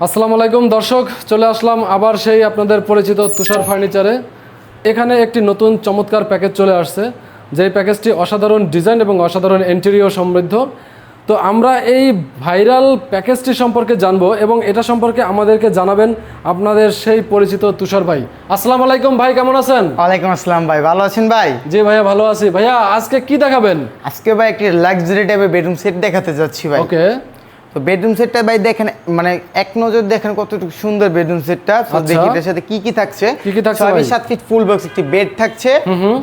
আসসালামু আলাইকুম দর্শক, চলে আসলাম আবার সেই আপনাদের পরিচিত তুষার ফার্নিচারে। এখানে একটি নতুন চমৎকার প্যাকেজ চলে আসছে, যেই প্যাকেজটি অসাধারণ ডিজাইন এবং অসাধারণ ইন্টেরিয়র সমৃদ্ধ। তো আমরা এই ভাইরাল প্যাকেজটি সম্পর্কে জানবো এবং এটা সম্পর্কে আমাদেরকে জানাবেন আপনাদের সেই পরিচিত তুষার ভাই। আসসালামু আলাইকুম ভাই, কেমন আছেন? ওয়ালাইকুম আসসালাম ভাই, ভালো আছেন ভাই? জি ভাইয়া, ভালো আছি। ভাইয়া আজকে কি দেখাবেন? আজকে ভাই একটি লাক্সারি টাইপের বেডরুম সেট দেখাতে যাচ্ছি ভাই। ওকে। তো বেডরুম সেটটা ভাই দেখেন, মানে এক নজর দেখেন কতটুকু সুন্দর বেডরুম সেটটা। তো দেখি এটার সাথে কি কি থাকছে। কি কি থাকছে? 6-7 ফিট ফুল বক্স একটি বেড থাকছে,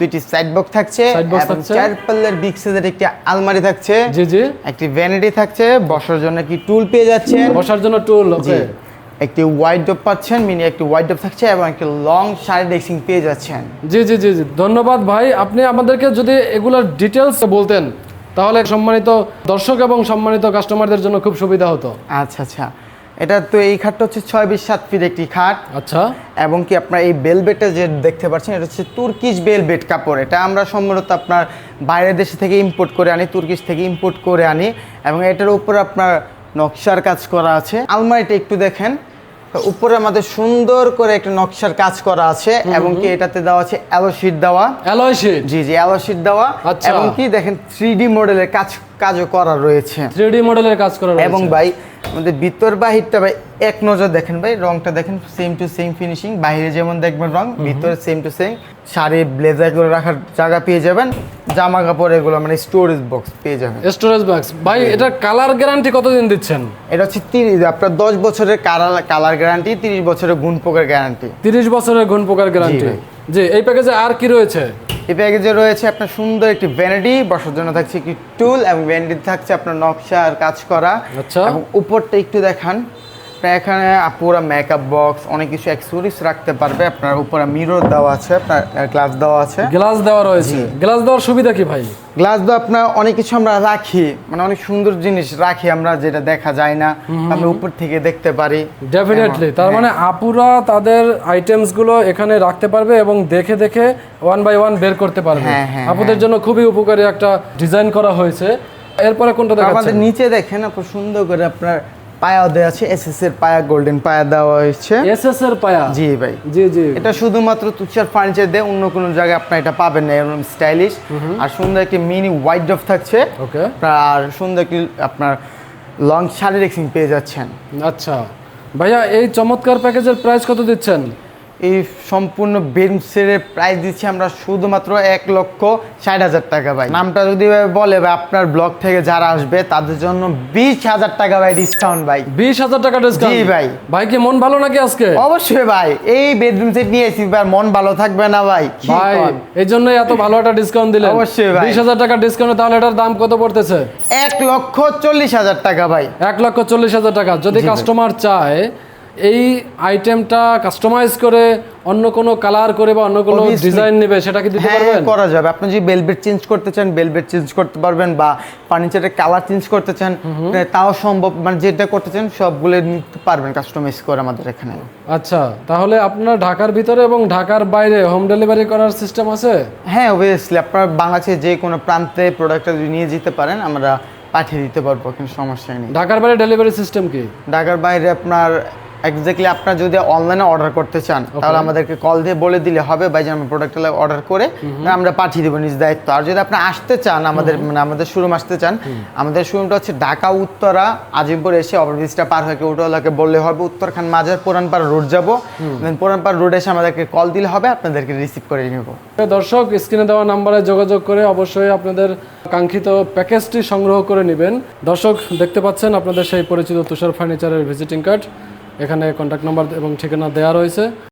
দুইটি সাইড বক্স থাকছে, এবং 4 পাল্লার বিগ সাইজের একটি আলমারি থাকছে। জি জি। একটি ভ্যানিটি থাকছে, বসার জন্য কি টুল পেয়ে যাচ্ছেন, বসার জন্য টুল। ওকে। একটি ওয়াইড ডোর পাচ্ছেন, মিনি একটি ওয়াইড ডোর থাকছে, এবং একটি লং শাড়ি ড্রেসিং পেয়ে যাচ্ছেন। জি জি জি জি, ধন্যবাদ ভাই। আপনি আমাদেরকে যদি এগুলোর ডিটেলস বলতেন তাহলে সম্মানিত দর্শক এবং সম্মানিত কাস্টমারদের জন্য খুব সুবিধা হতো। আচ্ছা আচ্ছা, এটা তো এই খাটটা হচ্ছে 6-7 ফিট একটি খাট। আচ্ছা। এবং কি আপনার এই বেলবেটটা যে দেখতে পাচ্ছেন, এটা হচ্ছে তুর্কিশ বেলবেট কাপড়। এটা আমরা সম্ভবত আপনার বাইরের দেশ থেকে ইম্পোর্ট করে আনি, তুর্কিশ থেকে ইম্পোর্ট করে আনি, এবং এটার উপর আপনার নকশার কাজ করা আছে। আলমারিটা একটু দেখেন, উপরে আমাদের সুন্দর করে একটা নকশার কাজ করা আছে, এবং কি এটাতে দেওয়া আছে অ্যালো শীট দেওয়া। Alloy sheet? জি জি, অ্যালো শীট দেওয়া। এবং কি দেখেন 3D মডেলের কাজও করা রয়েছে। 3D মডেলের কাজ করা রয়েছে। এবং ভাই আমাদের ভিতর বাহিরটা ভাই এক নজর দেখেন ভাই, রংটা দেখেন সেম টু সেম ফিনিশিং। বাইরে যেমন দেখবেন রং, ভিতরে same to same. Sari blazer গুলো রাখার জায়গা পেয়ে যাবেন, জামা কাপড় এগুলো মানে স্টোরেজ বক্স পেয়ে যাবেন। Storage box. ভাই এটা কালার গ্যারান্টি কতদিন দিচ্ছেন? এটা হচ্ছে আপনার 10 বছরের কালার গ্যারান্টি, 30 বছরের গুণ পোকার গ্যারান্টি। 30 বছরের গুণ পোকার গ্যারান্টি। জি, এই প্যাকেজে আর কি রয়েছে? এই প্যাকেজে রয়েছে আপনার সুন্দর একটি ভ্যানিটি, বসার জন্য থাকছে একটি টুল, এবং ভ্যানিটি থাকছে আপনার নকশা আর কাজ করা। আচ্ছা। এবং উপরটা একটু দেখান, এখানে পুরো মেকআপ বক্স, অনেক কিছু অ্যাক্সেসরিজ রাখতে পারবে। আপনার উপরে মিরর দেওয়া আছে, আপনার গ্লাস দেওয়া আছে। গ্লাস দেওয়া রয়েছে। গ্লাস দেওয়ার সুবিধা কি ভাই? গ্লাস দেওয়া আপনার অনেক কিছু আমরা রাখি, মানে অনেক সুন্দর জিনিস রাখি আমরা, যেটা দেখা যায় না, আমরা উপর থেকে দেখতে পারি। ডেফিনেটলি। তার মানে আপুরা তাদের আইটেমস গুলো এখানে রাখতে পারবে এবং দেখে দেখে 1 বাই 1 বের করতে পারবে। আপুদের জন্য খুবই উপকারী একটা ডিজাইন করা হয়েছে। এরপরে কোনটা দেখাচ্ছেন? আমাদের নিচে দেখেন আপনার সুন্দর করে আপনার পায়া দেওয়া আছে, এসএস এর পায়া, গোল্ডেন পায়া দেওয়া হয়েছে। এসএস এর পায়া? জি ভাই। জি জি। এটা শুধুমাত্র তুষার ফার্নিচার দেয়, অন্য কোনো জায়গায় আপনি এটা পাবেন না। এরকম স্টাইলিশ আর সুন্দর একটি মিনি ওয়াইড ড্রপ থাকছে। ওকে। আর সুন্দর একটি আপনার লং শাড়ি ড্রেসিং পেয়ে যাচ্ছেন। আচ্ছা ভাইয়া, এই চমৎকার প্যাকেজের প্রাইস কত দিচ্ছেন? এই সম্পূর্ণ বেডরুম সেটের প্রাইস দিচ্ছি আমরা শুধুমাত্র 1,60,000 টাকা ভাই। নামটা যদি বলে ভাই, আপনার ব্লগ থেকে যারা আসবে তাদের জন্য 20,000 টাকা ভাই ডিসকাউন্ট ভাই। 20,000 টাকা ডিসকাউন্ট? জি ভাই। ভাই কি মন ভালো নাকি আজকে? অবশ্যই ভাই, এই বেডরুম সেট নিয়েছি ভাই, মন ভালো থাকবে না ভাই? ভাই এই জন্যই এত ভালো একটা ডিসকাউন্ট দিলেন। অবশ্যই ভাই। 20,000 টাকা ডিসকাউন্ট, তাহলে এটার দাম কত পড়তেছে? 1,40,000 টাকা ভাই। 1,40,000 টাকা। যদি কাস্টমার চায় এই আইটেমটা কাস্টমাইজ করে অন্য কোনো কালার করে বা অন্য কোনো ডিজাইন নেবে, সেটা কি দিতে পারবেন? করা যাবে। আপনি যদি বেলভেট চেঞ্জ করতে চান, বেলভেট চেঞ্জ করতে পারবেন, বা ফার্নিচারের কালার চেঞ্জ করতে চান, তাও সম্ভব। মানে যেটা করতে চান সবগুলো নিতে পারবেন কাস্টমাইজ করে আমাদের এখানে। আচ্ছা, তাহলে আপনার ঢাকার ভিতরে এবং ঢাকার বাইরে হোম ডেলিভারি করার সিস্টেম আছে? হ্যাঁ, অবভিয়াসলি। আপনার বাংলাদেশের যে কোনো প্রান্তে প্রোডাক্টটা যদি নিয়ে যেতে পারেন, আমরা পাঠিয়ে দিতে পারবো, কোনো সমস্যা নেই। ঢাকার বাইরে ডেলিভারি সিস্টেম কি? ঢাকার বাইরে আপনার এক্স্যাক্টলি আপনার যদি অনলাইনে অর্ডার করতে চান, তাহলে আমাদেরকে কল দিয়ে বলে দিলে হবে ভাই যে আমরা প্রোডাক্টটা অর্ডার করে আমরা পাঠিয়ে দেবো, নিজ দায়িত্ব। আর যদি আপনি আসতে চান আমাদের, মানে আমাদের শোরুম আসতে চান, আমাদের শোরুমটা হচ্ছে ঢাকা উত্তরা আজিমপুর এসে ওভারব্রিজটা পার হয়ে ওটাওয়ালাকে বললে হবে উত্তরখান মাজার পুরানপাড়া রোড যাবো, দেন পুরানপাড়া রোড এসে আমাদেরকে কল দিলে হবে, আপনাদেরকে রিসিভ করে নেব। দর্শক, স্ক্রিনে দেওয়া নাম্বারে যোগাযোগ করে অবশ্যই আপনাদের কাঙ্ক্ষিত প্যাকেজটি সংগ্রহ করে নেবেন। দর্শক দেখতে পাচ্ছেন আপনাদের সেই পরিচিত তুষার ফার্নিচারের ভিজিটিং কার্ড, এখানে কন্ট্যাক্ট নাম্বার এবং ঠিকানা দেওয়া রয়েছে।